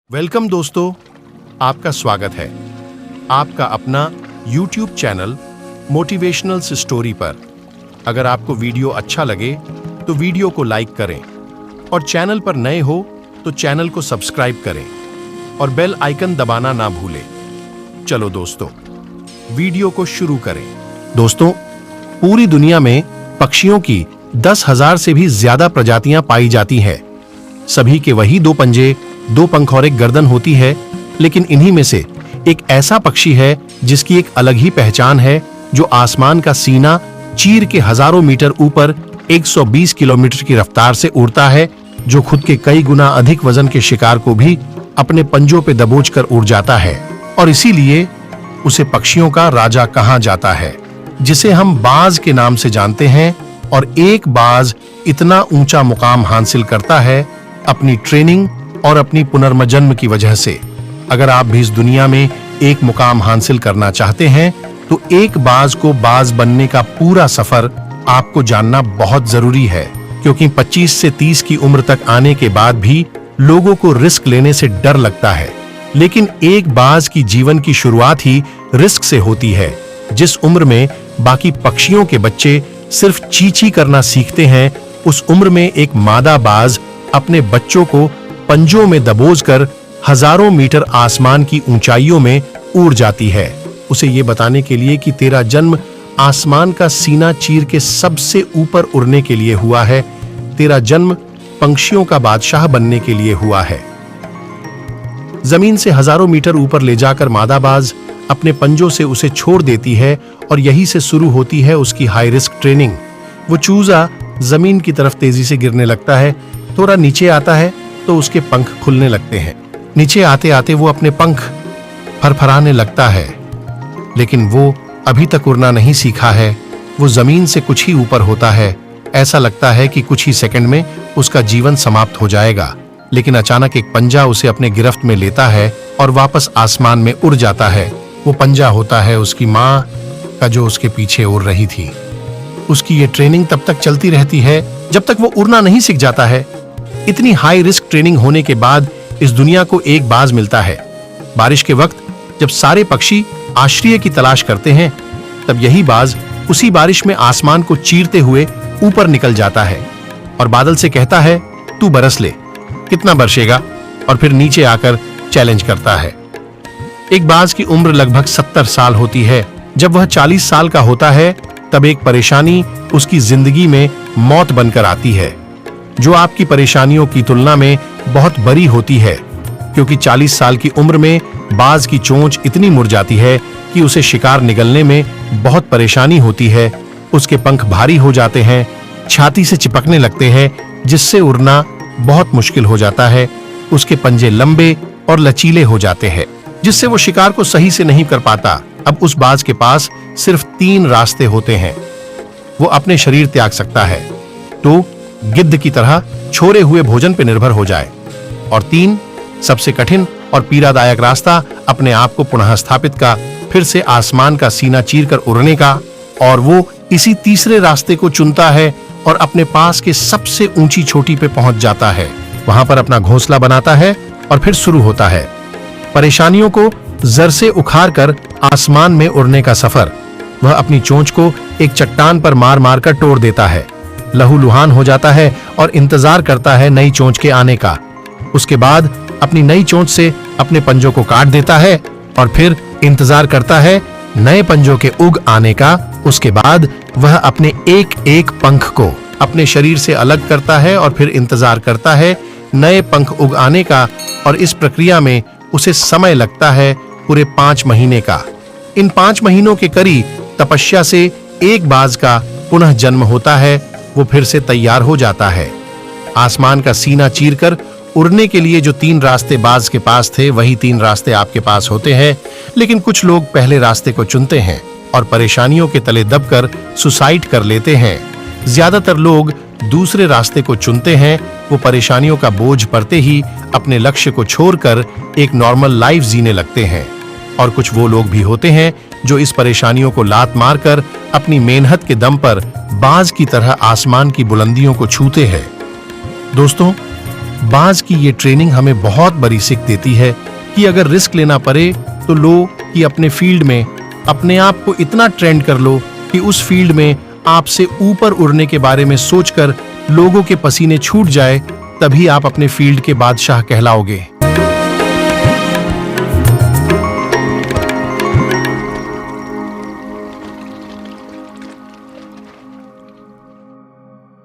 Welcome दोस्तों, आपका स्वागत है आपका अपना YouTube चैनल मोटिवेशनल स्टोरी पर। अगर आपको वीडियो अच्छा लगे तो वीडियो को लाइक करें और चैनल पर नए हो तो चैनल को सब्सक्राइब करें और बेल आइकन दबाना ना भूलें। चलो दोस्तों, वीडियो को शुरू करें। दोस्तों, पूरी दुनिया में पक्षियों की 10,000 से भी ज्यादा प्रजातियां पाई जाती हैं। सभी के वही दो पंजे, दो पंख और एक गर्दन होती है, लेकिन इन्हीं में से एक ऐसा पक्षी है जिसकी एक अलग ही पहचान है, जो आसमान का सीना चीर के हजारों मीटर ऊपर 120 किलोमीटर की रफ्तार से उड़ता है, जो खुद के कई गुना अधिक वजन के शिकार को भी अपने पंजों पे दबोचकर उड़ जाता है। और इसीलिए उसे पक्षियों का राजा कहा जाता है, जिसे हम बाज के नाम से जानते हैं। और एक बाज इतना ऊंचा मुकाम हासिल करता है अपनी ट्रेनिंग और अपनी पुनर्जन्म की वजह से। अगर आप भी इस दुनिया में एक मुकाम हासिल करना चाहते हैं तो एक बाज को बाज बनने का पूरा सफर आपको जानना बहुत जरूरी है, क्योंकि 25 से 30 की उम्र तक आने के बाद भी लोगों को रिस्क लेने से डर लगता है। लेकिन एक बाज की जीवन की शुरुआत ही रिस्क से होती है। जिस उम्र में बाकी पक्षियों के बच्चे सिर्फ चींची करना सीखते हैं, उस उम्र में एक मादा बाज अपने बच्चों को पंजों में दबोचकर हजारों मीटर आसमान की ऊंचाइयों में उड़ जाती है, उसे ये बताने के लिए कि तेरा जन्म आसमान का सीना चीर के सबसे ऊपर उड़ने के लिए हुआ है। तेरा जन्म पंछियों का बादशाह बनने के लिए हुआ है। जमीन से हजारों मीटर ऊपर ले जाकर मादा बाज अपने पंजों से उसे छोड़ देती है और यहीं से शुरू होती है उसकी हाई रिस्क ट्रेनिंग। वो चूजा जमीन की तरफ तेजी से गिरने लगता है, थोड़ा नीचे आता है तो उसके पंख खुलने लगते हैं। नीचे आते आते वो अपने पंख फरफराने लगता है, लेकिन वो अभी तक उड़ना नहीं सीखा है। वो जमीन से कुछ ही ऊपर होता है। ऐसा लगता है कि कुछ ही सेकंड में उसका जीवन समाप्त हो जाएगा, लेकिन अचानक एक पंजा उसे अपने गिरफ्त में लेता है और वापस आसमान में उड़ जाता है। वो पंजा होता है उसकी माँ का, जो उसके पीछे उड़ रही थी। उसकी ये ट्रेनिंग तब तक चलती रहती है जब तक वो उड़ना नहीं सीख जाता है। इतनी हाई रिस्क ट्रेनिंग होने के बाद इस दुनिया को एक बाज मिलता है। बारिश के वक्त जब सारे पक्षी आश्रय की तलाश करते हैं, तब यही बाज उसी बारिश में आसमान को चीरते हुए ऊपर निकल जाता है और बादल से कहता है, तू बरस ले, कितना बरसेगा, और फिर नीचे आकर चैलेंज करता है। एक बाज की उम्र लगभग 70 साल होती है। जब वह 40 साल का होता है, तब एक परेशानी उसकी जिंदगी में मौत बनकर आती है, जो आपकी परेशानियों की तुलना में बहुत बड़ी होती है, क्योंकि 40 साल की उम्र में बाज की चोंच इतनी मुड़ जाती है कि उसे शिकार निगलने में बहुत परेशानी होती है। उसके पंख भारी हो जाते हैं, छाती से चिपकने लगते हैं, जिससे उड़ना बहुत मुश्किल हो जाता है। उसके पंजे लंबे और लचीले हो जाते हैं, जिससे वो शिकार को सही से नहीं कर पाता। अब उस बाज के पास सिर्फ 3 रास्ते होते हैं। वो अपने शरीर त्याग सकता है, तो गिद्ध की तरह छोड़े हुए भोजन पर निर्भर हो जाए, और 3 सबसे कठिन और पीड़ादायक रास्ता अपने आप को पुनः स्थापित का, फिर से आसमान का सीना चीरकर उड़ने का। और वो इसी तीसरे रास्ते को चुनता है और अपने पास के सबसे ऊंची चोटी पे पहुंच जाता है। वहां पर अपना घोंसला बनाता है और फिर शुरू होता है परेशानियों को जर से उखाड़ कर आसमान में उड़ने का सफर। वह अपनी चोंच को एक चट्टान पर मार मार कर तोड़ देता है, लहूलुहान हो जाता है और इंतजार करता है नई चोंच के आने का। उसके बाद अपनी नई चोंच से अपने पंजों को काट देता है और फिर इंतजार करता है नए पंजों के उग आने का। उसके बाद वह अपने एक एक पंख को अपने शरीर से अलग करता है और फिर इंतजार करता है नए पंख उग आने का। और इस प्रक्रिया में उसे समय लगता है पूरे 5 महीने का। इन 5 महीनों के कड़ी तपस्या से एक बाज का पुनः जन्म होता है। वो फिर से तैयार हो जाता है। आसमान का सीना चीरकर उड़ने के लिए जो 3 रास्ते बाज के पास थे, वही 3 रास्ते आपके पास होते हैं। लेकिन कुछ लोग पहले रास्ते को चुनते हैं और परेशानियों के तले दबकर सुसाइड कर लेते हैं। ज्यादातर लोग दूसरे रास्ते को चुनते हैं। वो परेशानियों का बोझ पड़ते ही अपने लक्ष्य को छोड़कर एक नॉर्मल लाइफ जीने लगते हैं। और कुछ वो लोग भी होते हैं जो इस परेशानियों को लात मारकर अपनी मेहनत के दम पर बाज की तरह आसमान की बुलंदियों को छूते हैं। दोस्तों, बाज की ये ट्रेनिंग हमें बहुत बड़ी सीख देती है कि अगर रिस्क लेना पड़े तो लो कि अपने फील्ड में अपने आप को इतना ट्रेंड कर लो कि उस फील्ड में आपसे ऊपर उड़ने के बारे में सोचकर लोगों के पसीने छूट जाए, तभी आप अपने फील्ड के बादशाह कहलाओगे।